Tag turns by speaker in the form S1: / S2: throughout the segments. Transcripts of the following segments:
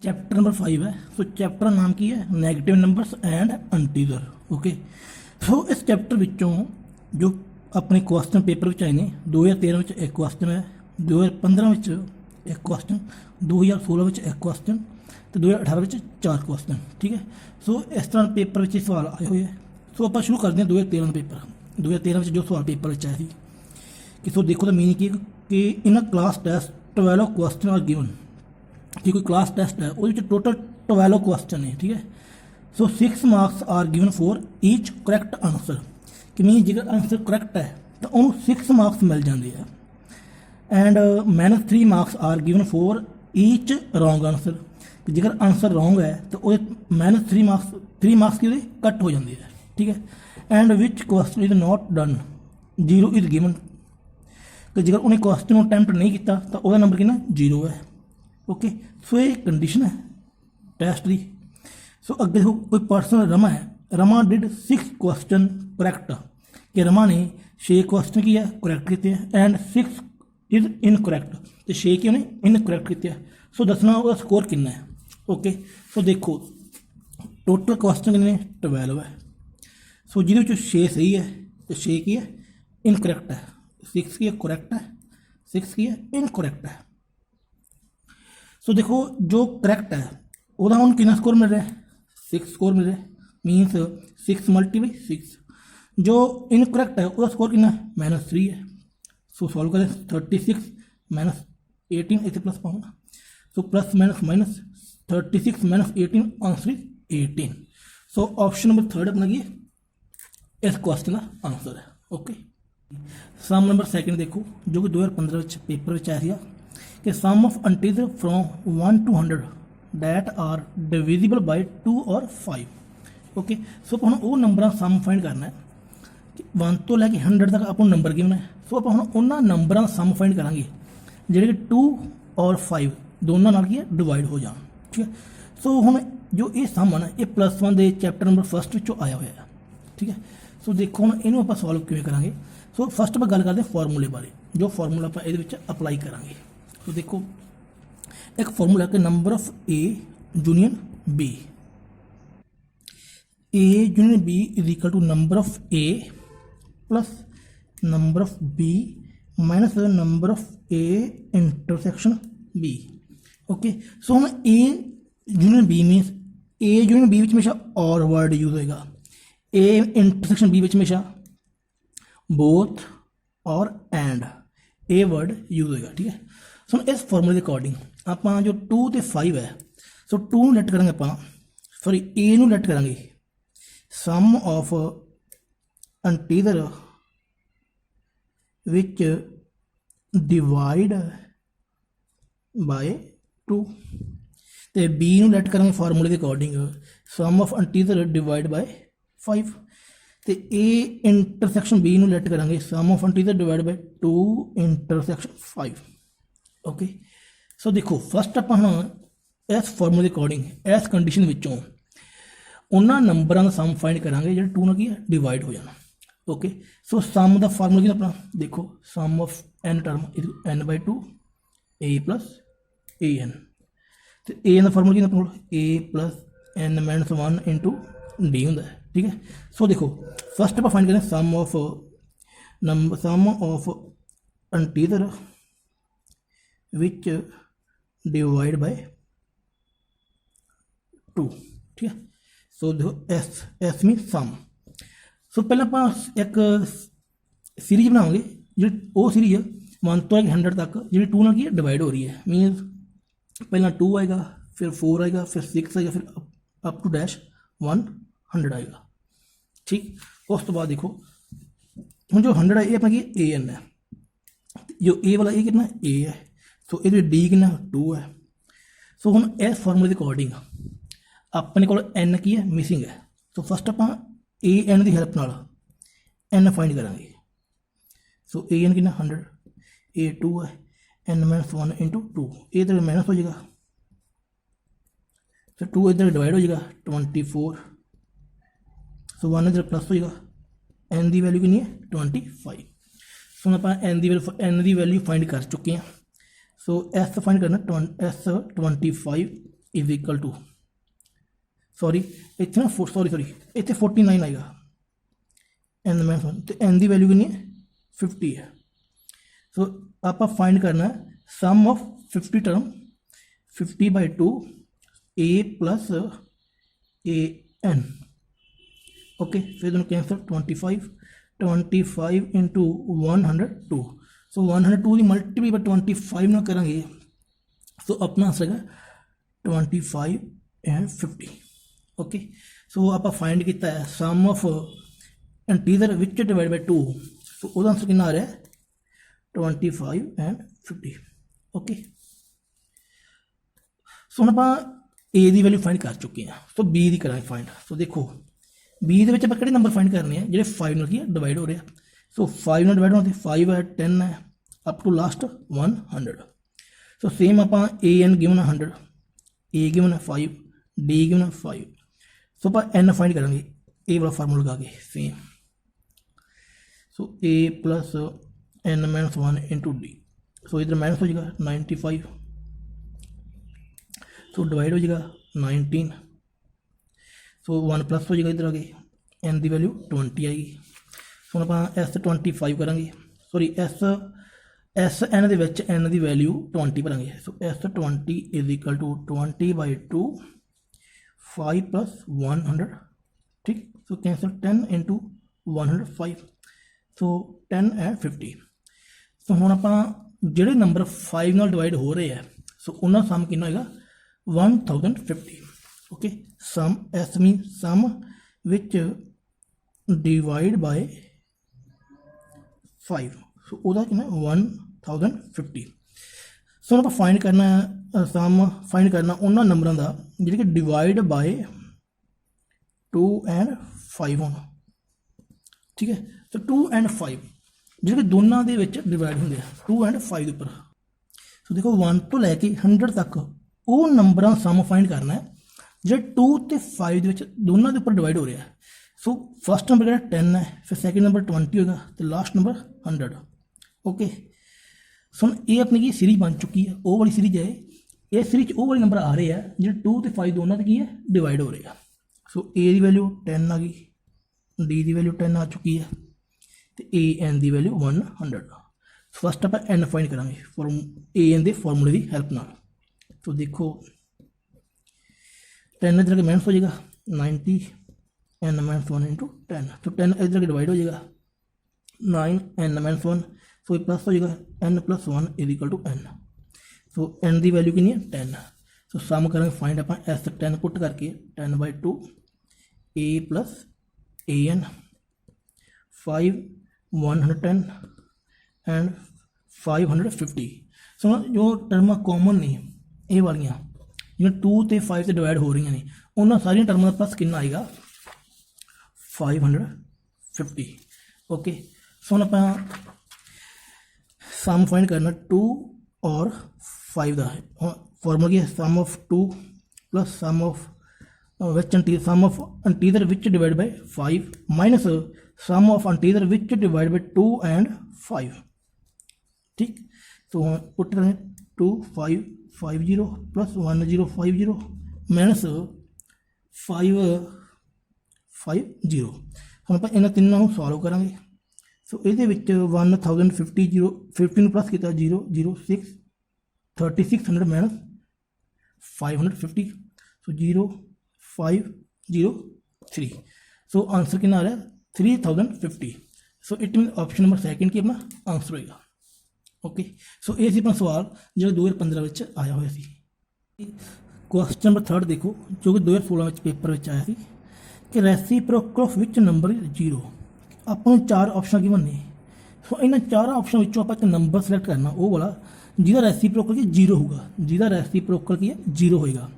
S1: Chapter number 5 है। सो chapter का नाम की है negative numbers and integer. Okay, so इस चैप्टर विचों जो अपने क्वेश्चन पेपर में आए ने 2013 में एक क्वेश्चन है, 2015 में एक क्वेश्चन, 2016 में एक क्वेश्चन तो 2018 में 4 क्वेश्चन। ठीक है, सो इस तरह पेपर में सवाल आए हुए हैं। सो आप शुरू करते हैं 2013 पेपर। 2013 में जो सवाल पेपर में आए थे कि सो देखो तो मीनिंग की कि in a class test 12 question are given कि कोई क्लास टेस्ट है वो टोटल 12 क्वेश्चन है। ठीक है, so 6 marks are given for each correct answer कि मीन जेकर आंसर करैक्ट है तो उन्होंने 6 मार्क्स मिल जाते हैं and -3 marks are given for each wrong answer कि जेकर आंसर रॉन्ग है तो वो -3 मार्क्स की कट हो जाती है। ठीक है, and which question is not done 0 is given कि जेकर उन्हें क्वेश्चन अटैम्प्ट नहीं किया तो वह नंबर कितना 0 है। ओके, सो ये कंडीशन है टेस्ट की। सो अगे देखो कोई पर्सन रमा है, रमा डिड 6 क्वेश्चन करैक्ट कि रमा ने 6 क्वेश्चन की है करैक्ट किए एंड 6 इज इनकरैक्ट तो 6 की उन्हें इनकरैक्ट किए। सो दसना उसका स्कोर कितना है। ओके, सो देखो टोटल क्वेश्चन कितने 12 है। सो जिद 6 सही है तो 6 की है इनकरैक्ट है, 6 की है करैक्ट है, 6 की है इनकरैक्ट है। सो देखो जो करैक्ट है वह हम कितना स्कोर मिल रहा है 6 स्कोर मिल रहा है, मीनस 6 × 6। जो इनकरैक्ट है उसका स्कोर कितना -3 है। सो सॉल्व करें 36 - 18 इसे प्लस पाऊंगा। So plus minus 36 - 18 answer is 18। So option number 3 अपना ये इस क्वेश्चन का आंसर है। ओके, सम नंबर 2 देखो जो कि 2015 पेपर में आया था कि sum of integer from 1 to 100 that are divisible by 2 और 5। ओके, सो हम वो नंबर सम फाइंड करना है कि 1 तो लैके 100 तक आपको नंबर गिवन है। सो आप हम उन्होंने नंबर सम फाइंड करांगे ਜਿਹੜੇ 2 और 5 दोनों नाल की डिवाइड हो जाए। ठीक है, सो हम जो ये सम है ना ये +1 के चैप्टर नंबर 1 ਵਿੱਚੋਂ आया हुआ है। ठीक है, सो देखो हम इनू आप सॉल्व किवें करांगे। सो फस्ट आप गल करते हैं फॉर्मूले बारे, जो फॉर्मूला आप ये अप्लाई करांगे। तो देखो एक फॉर्मूला है कि number of A union B, A union B is equal to number of A plus number of B minus number of A intersection B. Okay, so हम A union B means A union B हमेशा or word use होएगा, A intersection B हमेशा both और and A word use होएगा। ठीक है, सो इस फॉर्मूले के अकॉर्डिंग आप जो 2 ਤੇ 5 है सो 2 ਨੂੰ ਲੈਟ ਕਰਾਂਗੇ ਆਪਾਂ, ਸੌਰੀ ए ਨੂੰ ਲੈਟ ਕਰਾਂਗੇ sum of integer which divide by 2 तो बी नू लैट करेंगे फार्मूले के according sum of integer divide by 5 तो ए इंटरसेक्शन बी नू लैट करेंगे sum of integer divide by 2 intersection 5। Okay, so देखो फस्ट आप इस फार्मूले के अकॉर्डिंग इस कंडीशन विचों उन्होंने नंबर का सम फाइंड करांगे जो 2 की डिवाइड हो जाना। ओके, सो सम का फार्मूला की अपना देखो sum of n term n/2 a plus A N तो ए का फार्मूला की अपने a plus n - 1 into D होंगे। ठीक है, सो देखो फस्ट आप फाइंड करें sum of integer which divide by 2। ठीक है, सो देखो एस मीन सम। सो पहले आप एक सीरीज बनाओगे जी वो सीरीज 1 तो 100 तक जी 2 ना की डिवाइड हो रही है, मीनस पहला 2 आएगा फिर 4 आएगा फिर 6 आएगा फिर अप टू डैश 100 आएगा। ठीक, उस तो बाद देखो हम जो 100 है ये अपना की ए एन है, जो ए वाला ये कितना ए है, सो ये डी कितना 2 है। सो हम इस फॉर्मूले के अकॉर्डिंग अपने को एन की है मिसिंग है, तो फस्ट आप ए एन की हेल्प नाल एन फाइंड करांगे। सो ए एन कितना 100 ए 2 है n - 1 इंटू 2 ये तो माइनस हो जाएगा, सो 2 इधर डिवाइड हो जाएगा 24, सो 1 इधर प्लस हो जाएगा, एन की वैल्यू कितनी है 25। सो आप एन की वैल्यू फाइंड कर चुके हैं। सो एस फाइंड करना S 25 is equal to sorry इतने ना सॉरी इतने 49 आएगा एन माइनस वन तो एन की वैल्यू कितनी है 50 है। सो आप फाइंड करना है sum of 50 term 50/2 A plus A N. Okay फिर दोनों कैंसर 25 इंटू 102 सो 102 की मल्टीप्लाई बाय 25 ना करेंगे सो अपना आंसर है 25 एंड 50। ओके सो आप फाइंड किया है sum of integer which divide by 2 so वो आंसर कितना आ रहा है 25 एंड 50। ओके सो हम आप ए की वैल्यू फाइंड कर चुके हैं सो बी की करेंगे फाइंड। सो देखो बी के किहड़े नंबर फाइंड करने हैं जो 5 नाल की डिवाइड हो रहे हैं। सो 5 नाल डिवाइड होते 5 है 10 है up to last 100। So same आप A N given 100 A given 5 D given 5 so आप एन फाइंड करेंगे ए वाला फार्मूला लगा के same. So A plus N minus 1 into D so इधर माइनस हो जाएगा 95 सो डिवाइड हो जाएगा 19 सो 1 प्लस हो जाएगा इधर आगे एन की वैल्यू 20 आएगी। सो हम आप एस 25 करेंगे सॉरी एस एन के एन की वैल्यू 20 भरेंगे। So S 20 is equal to 20/2 5 plus 100 ठीक। So cancel 10 into 105 so 10 and 50। So हम आप जोड़े नंबर 5 नाल डिवाइड हो रहे हैं सो उन्होंने सम कितना होगा 1050। Okay sum S mean sum which divide by 5 so वह कितना 1050। सो हम फाइंड करना सम फाइंड करना उन्होंने नंबरों का जिहड़े कि डिवाइड बाय 2 एंड 5 होना ठीक है। सो 2 एंड 5 जिहड़े दोनों के डिवाइड होंगे 2 एंड 5 के उपर। सो देखो 1 तो लैके 100 तक वो नंबर सम फाइंड करना है जो 2 तो 5 दोनों के उपर डिवाइड हो रहा है। सो फर्स्ट नंबर जो 10 है फिर सैकेंड नंबर 20 होगा तो लास्ट नंबर 100। ओके सो ये अपनी की सीरीज बन चुकी है वो वाली सीरीज है ये सीरीज वो वाले नंबर आ रहे हैं जो 2 तो 5 दोनों के की है डिवाइड हो रहे हैं। सो ए की वैल्यू 10 आ गई डी की वैल्यू 10 आ चुकी है तो ए एन की वैल्यू 100। फस्ट आप एन फाइंड करेंगे ए एन के फॉर्मूले की हेल्प नाल। तो देखो 10 इधर के माइनस हो जाएगा 90 एन माइनस 1 इंटू 10 तो 10 इधर के डिवाइड हो जाएगा 9 एन माइनस 1 सो ये प्लस हो जाएगा N plus 1 is equal to N. So N की वैल्यू कितनी है 10। सो सम करेंगे फाइंड आप एस 10 पुट करके 10/2 ए प्लस ए एन 5 110 एंड 550। सो जो टर्म कॉमन ने ये वालियाँ जो 2 तो 5 से डिवाइड हो रही ने उन्होंने सारिया टर्मों का प्लस कितना आएगा 550। ओके सो हम आप सम फाइंड करना 2 और 5 का फॉर्मूला की sum of 2 plus sum of sum of integer which divide by 5 minus sum of integer which divide by 2 and 5 ठीक। तो पुट करें 2550 प्लस 1050 माइनस 550 हम आप इन्होंने तीनों सॉल्व करेंगे। सो ये 1050 प्लस किया 006 3600 माइनस 550 सो 0503 सो आंसर कितना आ रहा है 3050। So it mean option number second की अपना आंसर होएगा। ओके सो ये अपना सवाल जो 2015 में आया हुआ सी। क्वेश्चन नंबर 3 देखो जो कि 2016 में पेपर में आया सी कि reciprocal of which number 0 upon 4 option की बनने। सो इन्होंने 4 ऑप्शन विचों आप एक नंबर सिलेक्ट करना वो वाला जिहदा रेसिप्रोकल की 0 होगा जिहदा रेसिप्रोकल की 0 होएगा।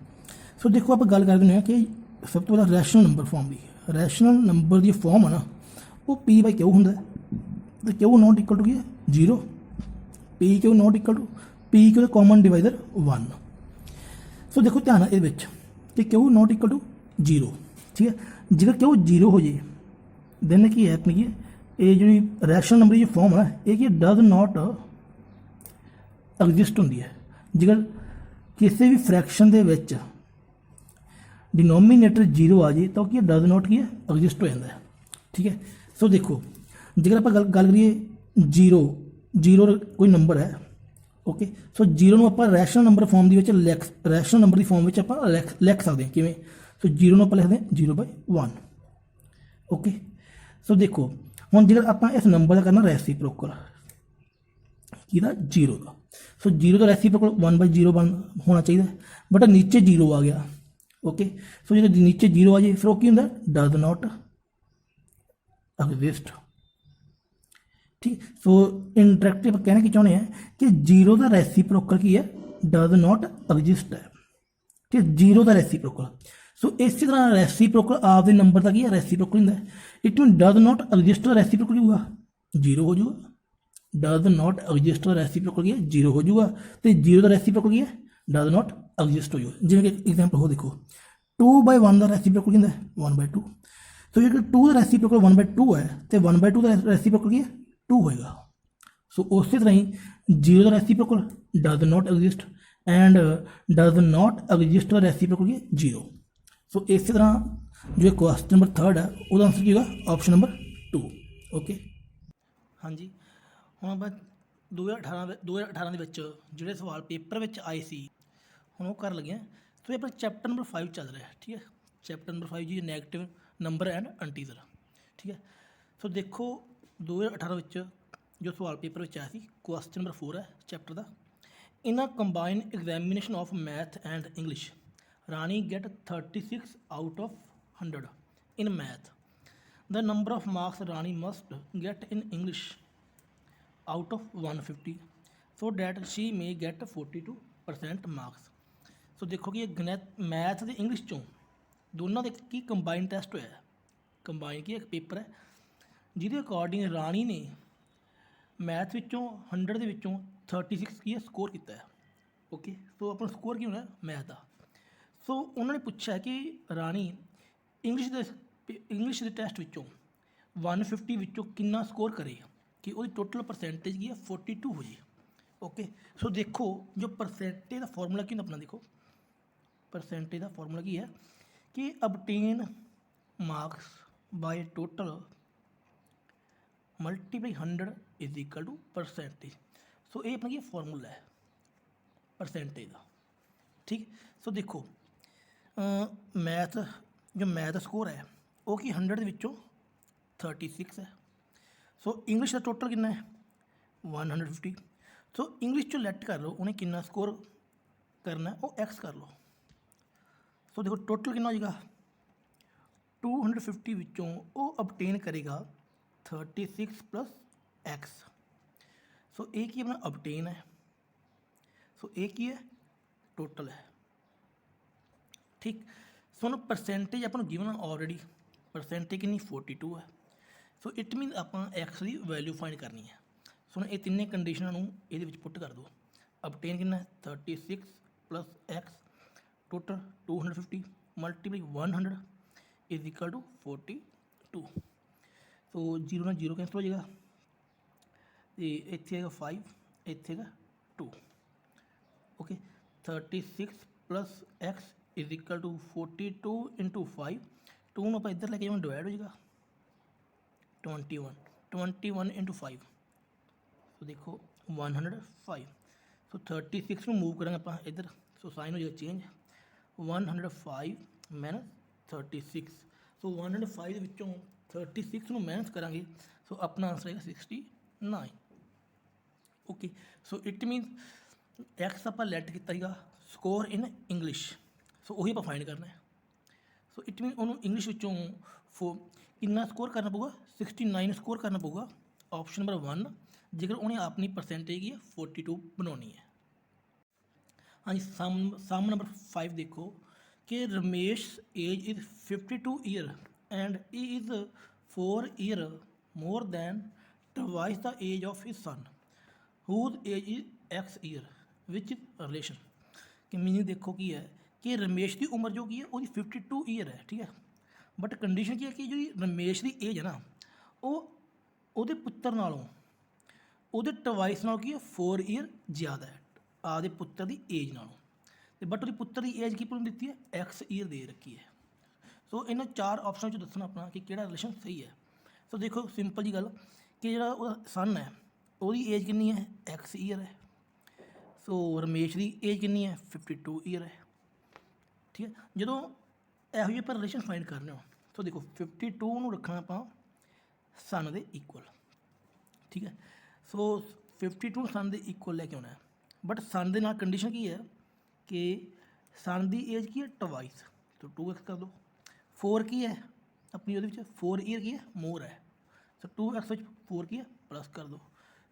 S1: सो देखो आप गल करते हैं कि सब तो पहला रैशनल नंबर फॉर्म की रैशनल नंबर की फॉर्म है ना वो पी बाई क्यू होंगे तो क्यू नॉट इक्वल टू की 0 P Q not equal to P Q common divisor 1। So देखो ध्यान है ये कि क्यू नॉट इक्वल टू 0 ठीक है जेकर क्यू 0 हो जाए देन की है अपनी ये जी रैशनल नंबर की फॉर्म है ये डज नॉट एग्जिस्ट होंगी है जेकर किसी भी फ्रैक्शन के डिनोमीनेटर जीरो आ जाए तो की डज नॉट की है एग्जिस्ट हो जाता है। ठीक है, सो देखो जेकर आप गल करिए जीरो जीरो कोई नंबर है, ओके, सो जीरो ਨੂੰ ਆਪਾਂ ਰੈਸ਼ਨਲ ਨੰਬਰ ਫਾਰਮ ਦੇ ਵਿੱਚ ਰੈਸ਼ਨਲ ਨੰਬਰ ਦੀ ਫਾਰਮ ਵਿੱਚ ਆਪਾਂ ਲਿਖ ਸਕਦੇ ਹਾਂ। ਕਿਵੇਂ? ਸੋ जीरो ਨੂੰ ਆਪਾਂ ਲਿਖਦੇ ਹਾਂ 0/1। ओके, सो देखो हम जब आप इस नंबर का करना रेसिप्रोकल कि जीरो का, सो जीरो का रेसिप्रोकल 1/0 होना चाहिए, बट नीचे जीरो आ गया। ओके, सो जो नीचे जीरो आ जाए फिर वो की होंगे डज नॉट एग्जिस्ट। ठीक, सो इंटरेक्टिव कहना कि चाहते हैं कि जीरो का रेसिप्रोकल की है डज नॉट एग्जिस्ट है। ठीक, जीरो का रेसिप्रोकल, सो इसी तरह रेसिप्रोकल आपके नंबर का की है रेसिप्रोकल होंगे। It mean does not exist का रेसिप्रोकल होगा जीरो हो जाऊगा, डज नॉट एग्जिस्ट का रेसिप्रोकल की है जीरो हो जाऊगा, तो जीरो का रेसिप्रोकल की है डज नॉट एग्जिस्ट हो जाएगा। जिवें कि एग्जाम्पल हो देखो 2/1 का रेसिप्रोकल की है 1/2, तो जो 2 का रेसिप्रोकल 1/2 है तो 1/2 का रेसिप्रोकल की है 2 होएगा। सो उस तरह ही जीरो का reciprocal does not exist and does not exist का रेसिप्रोकल की है जीरो। सो इस तरह जो क्वेश्चन नंबर 3 है उसका आंसर की होगा ऑप्शन नंबर 2। ओके, हाँ जी, हम आप 2018 ਦੇ ਵਿੱਚ ਜਿਹੜੇ ਸਵਾਲ ਪੇਪਰ ਵਿੱਚ ਆਏ ਸੀ ਹੁਣ ਉਹ ਕਰਨ ਲੱਗੇ ਹਾਂ। ਸੋ ਇਹ ਆਪਣਾ ਚੈਪਟਰ ਨੰਬਰ 5 ਚੱਲ ਰਿਹਾ। ਠੀਕ ਹੈ, ਚੈਪਟਰ ਨੰਬਰ 5 ਜੀ ਨੈਗੇਟਿਵ ਨੰਬਰ ਐਂਡ ਇੰਟੀਜ਼ਰ। ਠੀਕ ਹੈ, ਸੋ ਦੇਖੋ 2018 ਵਿੱਚ ਜੋ ਸਵਾਲ ਪੇਪਰ ਵਿੱਚ ਆਇਆ ਸੀ ਕੁਐਸਚਨ ਨੰਬਰ 4 ਹੈ ਚੈਪਟਰ ਦਾ। In a combine examination of math and English Rani get 36 out of 100 in math. The number of marks Rani must get in English out of 150 so that she may get 42% marks. So देखो कि math ਤੇ English ਚੋਂ ਦੋਨਾਂ ਦੇ ਕੀ combine test ਹੋਇਆ ਹੈ। Combine ਕੀ ਇੱਕ paper ਹੈ ਜਿਹਦੇ ਅਕੋਰਡਿੰਗ ਰਾਣੀ ਨੇ ਮੈਥ ਵਿੱਚੋਂ 100 ਦੇ ਵਿੱਚੋਂ 36 ਕੀ ਹੈ ਸਕੋਰ ਕੀਤਾ ਹੈ। ਓਕੇ, ਸੋ ਆਪਣਾ ਸਕੋਰ ਕੀ ਹੋਣਾ ਮੈਥ ਦਾ। ਸੋ ਉਹਨਾਂ ਨੇ ਪੁੱਛਿਆ ਕਿ ਰਾਣੀ ਇੰਗਲਿਸ਼ ਦੇ ਟੈਸਟ ਵਿੱਚੋਂ 150 ਵਿੱਚੋਂ ਕਿੰਨਾ ਸਕੋਰ ਕਰੇ ਕਿ ਉਹਦੀ ਟੋਟਲ ਪਰਸੈਂਟੇਜ ਕੀ ਹੈ 42 ਹੋ ਜੇ। ਓਕੇ, ਸੋ ਦੇਖੋ ਜੋ ਪਰਸੈਂਟੇਜ ਦਾ ਫਾਰਮੂਲਾ ਕੀ ਹੁੰਦਾ ਆਪਣਾ, ਦੇਖੋ ਪਰਸੈਂਟੇਜ ਦਾ ਫਾਰਮੂਲਾ ਕੀ ਹੈ ਕਿ obtain marks by total multiply 100 is equal to percentage. So ਇਹ ਆਪਣਾ ਕੀ ਫਾਰਮੂਲਾ ਹੈ ਪਰਸੈਂਟੇਜ ਦਾ। ठीक, सो देखो मैथ जो मैथ स्कोर है वो कि 100 ਦੇ ਵਿੱਚੋਂ 36 है। सो इंग्लिश का टोटल कितना है 150। सो इंग्लिश चो लैट कर लो उन्हें कितना स्कोर करना है वो एक्स कर लो। सो देखो टोटल कितना हो जाएगा 250 ਵਿੱਚੋਂ वो obtain करेगा 36 प्लस एक्स। सो एक ही अपना obtain है, सो एक ही है टोटल है। ठीक, सो हम परसेंटेज अपन गिवन ऑलरेडी परसेंटेज कितनी 42 है। सो इट मीन आप एक्स की वैल्यू फाइंड करनी है। सो ये तीनों कंडीशनों ये पुट कर दो। obtain कितना 36 plus X total 250 multiply 100 is equal to 42। So zero ना जीरो कैंसल हो जाएगा, तो इतने है 5 इतने है 2। Okay, 36 plus X is equal to 42 into 5। 2 ਨੂੰ ਆਪਾਂ ਇੱਧਰ ਲੈ ਕੇ ਜਾਵਾਂ ਡਿਵਾਈਡ ਹੋ ਜਾਏਗਾ 21 इंटू 5। ਸੋ ਦੇਖੋ 105। ਸੋ 36 ਨੂੰ ਮੂਵ ਕਰਾਂਗੇ ਆਪਾਂ ਇੱਧਰ, ਸੋ ਸਾਈਨ ਹੋ ਜਾਏਗਾ ਚੇਂਜ 105 ਮਾਈਨਸ 36। ਸੋ 105 ਦੇ ਵਿੱਚੋਂ 36 ਨੂੰ ਮਾਈਨਸ ਕਰਾਂਗੇ ਸੋ ਆਪਣਾ ਆਨਸਰ ਆਏਗਾ 69। Okay, so it means x आप लैट किया स्कोर इन इंग्लिश, सो वही आप फाइंड करना है। सो इट मीन उन्होंने इंग्लिश कितना स्कोर करना पऊगा 69 स्कोर करना पऊगा ऑप्शन नंबर 1 जेकर उन्हें अपनी परसेंटेज की 42 बनानी है। हाँ जी, सम नंबर 5 देखो कि Ramesh age is 52 year and he is 4 year more than twice the age of his son whose age is X year which relation. कि मीनिंग देखो की है कि रमेश की उम्र जो की है वो 52 ईयर है। ठीक है, बट कंडीशन की है कि जी रमेश की एज है ना वो पुत्र नालों वो ट्वाइस नालों की है 4 ईयर ज़्यादा है आपके पुत्र की एज नालों। ਤੇ ਬਟ ਉਹਦੀ ਪੁੱਤਰ ਦੀ ਏਜ ਕੀ ਪੂਰੀ ਦਿੱਤੀ ਹੈ, ਐਕਸ ਈਅਰ ਦੇ ਰੱਖੀ ਹੈ। ਸੋ ਇਹਨਾਂ ਚਾਰ ਆਪਸ਼ਨ 'ਚ ਦੱਸਣਾ ਆਪਣਾ ਕਿ ਕਿਹੜਾ ਰਿਲੇਸ਼ਨ ਸਹੀ ਹੈ। ਸੋ ਦੇਖੋ ਸਿੰਪਲ ਜੀ ਗੱਲ ਕਿ ਜਿਹੜਾ ਉਹਦਾ ਸਨ ਹੈ ਉਹਦੀ ਏਜ ਕਿੰਨੀ ਹੈ, ਐਕਸ ਈਅਰ ਹੈ। ਸੋ ਰਮੇਸ਼ ਦੀ ਏਜ ਕਿੰਨੀ ਹੈ, 52 ਈਅਰ ਹੈ। ਠੀਕ ਹੈ, ਜਦੋਂ ਇਹੋ ਜਿਹੇ ਆਪਾਂ ਰਿਲੇਸ਼ਨ ਫਾਈਂਡ ਕਰਨੇ ਹੋ, ਸੋ ਦੇਖੋ 52 ਨੂੰ ਰੱਖਣਾ ਆਪਾਂ ਸਨ ਦੇ ਇਕੁਅਲ। ਠੀਕ ਹੈ, ਸੋ 52 ਸਨ ਦੇ ਇਕੁਅਲ ਲੈ ਕੇ ਆਉਣਾ ਹੈ। ਬਟ ਸਨ ਦੇ ਨਾਲ ਕੰਡੀਸ਼ਨ ਕੀ ਹੈ ਕਿ ਸਨ ਦੀ ਏਜ ਕੀ ਹੈ, ਟਵਾਈਸ, ਸੋ 2x ਕਰ ਦਿਓ। 4 ਕੀ ਹੈ ਆਪਣੀ ਉਹਦੇ ਵਿੱਚ, 4 ਈਅਰ ਕੀ ਹੈ, ਮੋਰ ਹੈ। ਸੋ 2x ਵਿੱਚ 4 ਕੀ ਹੈ, ਪਲੱਸ ਕਰ ਦਿਓ।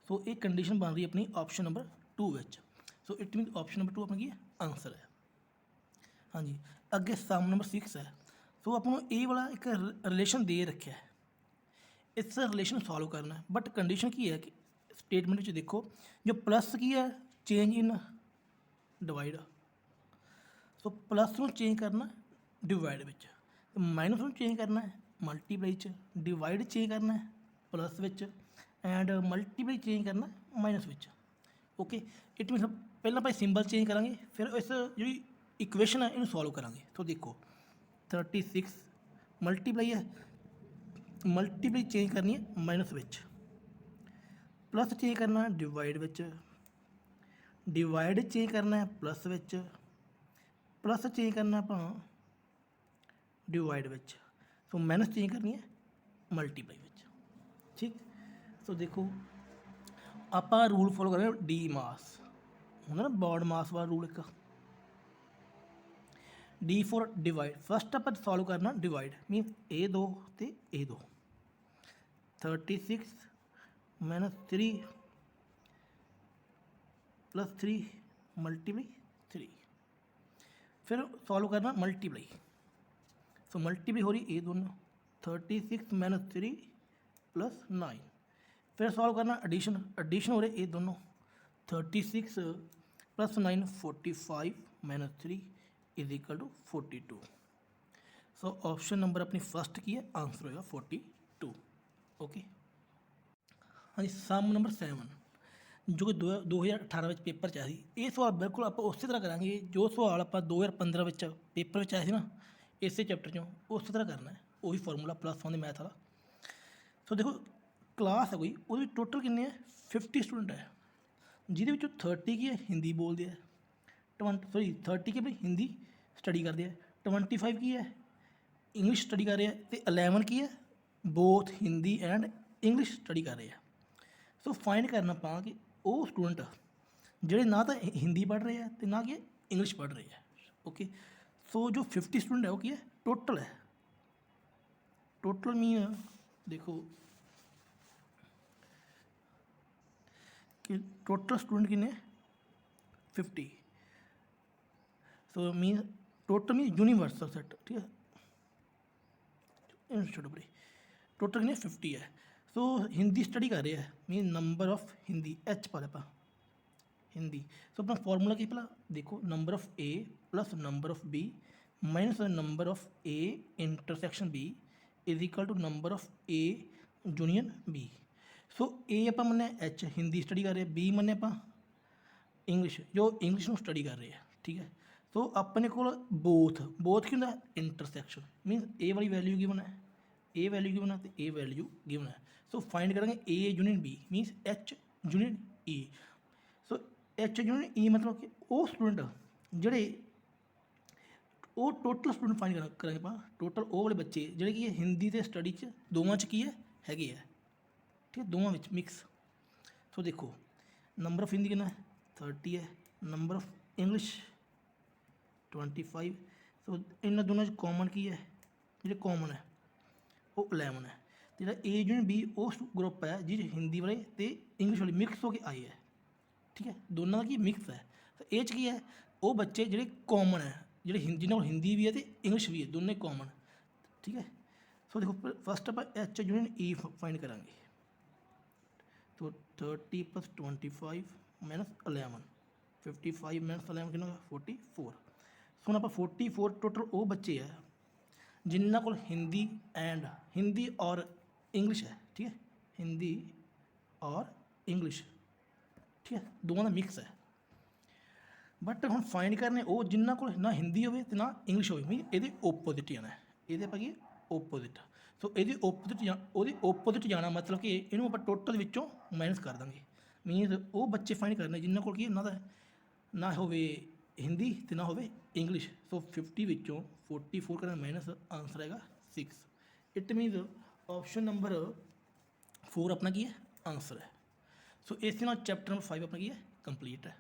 S1: ਸੋ ਇਹ ਕੰਡੀਸ਼ਨ ਬਣ ਰਹੀ ਆਪਣੀ ਆਪਸ਼ਨ ਨੰਬਰ 2 ਵਿੱਚ। So it means option number 2 ਆਪਣਾ ਕੀ ਹੈ, ਆਂਸਰ ਹੈ। ਹਾਂਜੀ, ਅੱਗੇ ਸਮ ਨੰਬਰ 6 ਹੈ। ਸੋ ਆਪਾਂ ਨੂੰ ਇਹ ਵਾਲਾ ਇੱਕ ਰਿਲੇਸ਼ਨ ਦੇ ਰੱਖਿਆ ਹੈ, ਇਸ ਰਿਲੇਸ਼ਨ ਸੋਲਵ ਕਰਨਾ ਹੈ। ਬਟ ਕੰਡੀਸ਼ਨ ਕੀ ਹੈ ਕਿ ਸਟੇਟਮੈਂਟ ਵਿੱਚ ਦੇਖੋ ਜੋ ਪਲੱਸ ਕੀ ਹੈ, ਚੇਂਜ ਇਨ ਡਿਵਾਈਡ। ਸੋ ਪਲੱਸ ਨੂੰ ਚੇਂਜ ਕਰਨਾ ਡਿਵਾਈਡ ਵਿੱਚ, ਮਾਈਨਸ ਨੂੰ ਚੇਂਜ ਕਰਨਾ ਹੈ ਮਲਟੀਪਲਾਈ 'ਚ, ਡਿਵਾਈਡ ਚੇਂਜ ਕਰਨਾ ਹੈ ਪਲੱਸ ਵਿੱਚ, ਐਂਡ ਮਲਟੀਪਲਾਈ ਚੇਂਜ ਕਰਨਾ ਮਾਈਨਸ ਵਿੱਚ। ਓਕੇ, ਇਟ ਮੀਨਸ ਪਹਿਲਾਂ ਆਪਾਂ ਸਿੰਬਲ ਚੇਂਜ ਕਰਾਂਗੇ, ਫਿਰ ਇਸ ਜਿਹੜੀ ਇਕੁਏਸ਼ਨ ਹੈ ਇਹਨੂੰ ਸੋਲਵ ਕਰਾਂਗੇ। ਸੋ ਦੇਖੋ 36 ਮਲਟੀਪਲਾਈ ਹੈ, ਮਲਟੀਪਲਾਈ ਚੇਂਜ ਕਰਨੀ ਹੈ ਮਾਈਨਸ ਵਿੱਚ, ਪਲੱਸ ਚੇਂਜ ਕਰਨਾ ਡਿਵਾਈਡ ਵਿੱਚ, ਡਿਵਾਈਡ ਚੇਂਜ ਕਰਨਾ ਪਲੱਸ ਵਿੱਚ, ਪਲੱਸ ਚੇਂਜ ਕਰਨਾ ਆਪਾਂ ਡਿਵਾਈਡ ਵਿੱਚ, ਸੋ ਮਾਈਨਸ ਚੇਂਜ ਕਰਨੀ ਹੈ ਮਲਟੀਪਲਾਈ ਵਿੱਚ। ਠੀਕ, ਸੋ ਦੇਖੋ ਆਪਾਂ ਰੂਲ ਫੋਲੋ ਕਰਾਂਗੇ ਡੀ ਮਾਸ ਹੁੰਦਾ ਨਾ, ਬੋਰਡ ਮਾਸ ਵਾਲਾ ਰੂਲ ਇੱਕ, ਡੀ ਫੋਰ ਡਿਵਾਈਡ। ਫਸਟ ਆਪਾਂ ਸੋਲਵ ਕਰਨਾ ਡਿਵਾਈਡ, ਮੀਨਸ ਇਹ ਦੋ ਅਤੇ ਇਹ ਦੋ, 36 ਮਾਈਨਸ 3 प्लस 3 मल्टीप्लाई 3। फिर सॉल्व करना मल्टीप्लाई, सो मल्टीप्लाई हो रही ए दोनों, 36 माइनस 3 प्लस 9। फिर सॉल्व करना एडिशन, एडिशन हो रही ए दोनों, 36 plus 9 45 minus 3 is equal to 42। So option number अपनी फर्स्ट की है, आंसर होगा 42। ओके, हाँ जी, सम नंबर 7 जो कि 2018 ਵਿੱਚ ਪੇਪਰ 'ਚ ਆਇਆ ਸੀ। ਇਹ ਸਵਾਲ ਬਿਲਕੁਲ ਆਪਾਂ ਉਸੇ ਤਰ੍ਹਾਂ ਕਰਾਂਗੇ ਜੋ ਸਵਾਲ ਆਪਾਂ 2015 ਵਿੱਚ ਪੇਪਰ ਵਿੱਚ ਆਇਆ ਸੀ ਨਾ, ਇਸੇ ਚੈਪਟਰ 'ਚੋਂ ਉਸੇ ਤਰ੍ਹਾਂ ਕਰਨਾ ਹੈ। ਉਹੀ ਫਾਰਮੂਲਾ +1 ਦੇ ਮੈਥ ਵਾਲਾ। ਸੋ ਦੇਖੋ ਕਲਾਸ ਹੈ ਕੋਈ, ਉਹਦੇ ਵਿੱਚ ਟੋਟਲ ਕਿੰਨੇ ਹੈ, 50 ਸਟੂਡੈਂਟ ਹੈ, ਜਿਹਦੇ ਵਿੱਚੋਂ 30 ਕੀ ਹੈ ਹਿੰਦੀ ਬੋਲਦੇ ਆ, 30 ਕੀ ਬਈ ਹਿੰਦੀ ਸਟੱਡੀ ਕਰਦੇ ਆ, 25 ਕੀ ਹੈ ਇੰਗਲਿਸ਼ ਸਟੱਡੀ ਕਰ ਰਹੇ ਆ, ਅਤੇ 11 ਕੀ ਹੈ ਬੋਥ ਹਿੰਦੀ ਐਂਡ ਇੰਗਲਿਸ਼ ਸਟੱਡੀ ਕਰ ਰਹੇ ਆ। ਸੋ ਫਾਈਂਡ ਕਰਨਾ ਆਪਾਂ ਕਿ ਉਹ ਸਟੂਡੈਂਟ ਜਿਹੜੇ ਨਾ ਤਾਂ ਹਿੰਦੀ ਪੜ੍ਹ ਰਹੇ ਆ ਅਤੇ ਨਾ ਕੀ ਇੰਗਲਿਸ਼ ਪੜ੍ਹ ਰਹੇ ਆ। ਓਕੇ, ਸੋ ਜੋ 50 ਸਟੂਡੈਂਟ ਹੈ ਉਹ ਕੀ ਹੈ, ਟੋਟਲ ਹੈ। ਟੋਟਲ ਮੀਨ ਦੇਖੋ ਕਿ ਟੋਟਲ ਸਟੂਡੈਂਟ ਕਿੰਨੇ 50। ਸੋ ਮੀਨ ਟੋਟਲ ਮੀਨ ਯੂਨੀਵਰਸਲ ਸੈਟ, ਠੀਕ ਹੈ, ਛੋਟੋ ਬੜੀ ਟੋਟਲ ਕਿੰਨੇ 50 ਹੈ। ਸੋ ਹਿੰਦੀ ਸਟੱਡੀ ਕਰ ਰਹੇ ਆ, ਮੀਨ ਨੰਬਰ ਆਫ ਹਿੰਦੀ ਐਚ ਪਾ ਲਿਆ ਆਪਾਂ ਹਿੰਦੀ। ਸੋ ਆਪਣਾ ਫਾਰਮੂਲਾ ਕੀ ਪਹਿਲਾਂ ਦੇਖੋ, number of A plus number of B minus number of A intersection B is equal to number of A union B. So A ਆਪਾਂ ਮੰਨਿਆ ਐਚ ਹਿੰਦੀ ਸਟੱਡੀ ਕਰ ਰਹੇ, ਬੀ ਮੰਨਿਆ ਆਪਾਂ ਇੰਗਲਿਸ਼ ਜੋ ਇੰਗਲਿਸ਼ ਨੂੰ ਸਟੱਡੀ ਕਰ ਰਹੇ ਆ। ਠੀਕ ਹੈ, ਸੋ ਆਪਣੇ ਕੋਲ ਬੋਥ ਕੀ ਹੁੰਦਾ, ਇੰਟਰਸੈਕਸ਼ਨ ਮੀਨਸ ਏ ਵਾਲੀ ਵੈਲਿਊ ਗਿਵਨ ਹੈ, ए वैल्यू गिवन है तो ए वैल्यू गिवन है। सो फाइंड करेंगे A union B means H union E. So H union E मतलब कि वो स्टूडेंट जोड़े वो टोटल स्टूडेंट फाइंड करेंगे आप, टोटल वो वाले बच्चे जोड़े कि हिंदी तो स्टडी दोवां च की है हैगे है, ठीक है, दोवां विच मिक्स। सो देखो नंबर ऑफ हिंदी कितना है 30 है, नंबर ऑफ इंग्लिश 25। सो इन्होंने दोनों कॉमन की है, जो कॉमन है वो 11 है। जो ए यूनियन बी उस ग्रुप है जिस हिंदी वाले तो इंग्लिश वाले मिक्स होकर आए है, ठीक है, दोनों का की मिक्स है। तो ये की है वो बच्चे जोड़े कॉमन है, जो जिन्होंने हिंदी भी है तो इंग्लिश भी है, दोनों कॉमन, ठीक है। सो देखो फस्ट आप एच यूनियन ई फाइंड करांगे, तो 30 प्लस 25 माइनस 11 55 माइनस 11 कितना 44। सो हम आप 44 टोटल वो बच्चे है जिन्होंने को हिंदी और इंग्लिश है, ठीक है, हिंदी और इंग्लिश, ठीक है, दोनों का मिक्स है। ਬਟ ਹੁਣ ਫਾਈਂਡ ਕਰਨੇ ਉਹ ਜਿਨ੍ਹਾਂ ਕੋਲ ਨਾ ਹਿੰਦੀ ਹੋਵੇ ਤੇ ਨਾ ਇੰਗਲਿਸ਼ ਹੋਵੇ, ਮੀਨ ਇਹਦੇ ਓਪੋਜ਼ਿਟ ਜਾਣਾ ਹੈ, ਇਹਦੇ ਆਪਾਂ ਕੀ ਓਪੋਜ਼ਿਟ। ਸੋ ਇਹਦੇ ਓਪੋਜ਼ਿਟ ਉਹਦੇ ਓਪੋਜ਼ਿਟ ਜਾਣਾ ਮਤਲਬ ਕਿ ਇਹਨੂੰ ਆਪਾਂ ਟੋਟਲ ਵਿੱਚੋਂ ਮਾਈਨਸ ਕਰ ਦਾਂਗੇ। ਮੀਨਸ ਉਹ ਬੱਚੇ ਫਾਈਂਡ ਕਰਨੇ ਜਿਨ੍ਹਾਂ ਕੋਲ ਕੀ ਉਹਨਾਂ ਦਾ ਨਾ ਹੋਵੇ ਹਿੰਦੀ ਤੇ ਨਾ ਹੋਵੇ ਇੰਗਲਿਸ਼। ਸੋ 50 ਵਿੱਚੋਂ 44 ਕਰਨਾ ਮਾਈਨਸ, ਆਨਸਰ ਹੈਗਾ 6। ਇਟ ਮੀਨਸ ਆਪਸ਼ਨ ਨੰਬਰ 4 ਆਪਣਾ ਕੀ ਹੈ ਆਨਸਰ ਹੈ। ਸੋ ਇਸ ਨਾਲ ਚੈਪਟਰ ਨੰਬਰ 5 ਆਪਣਾ ਕੀ ਹੈ ਕੰਪਲੀਟ ਹੈ।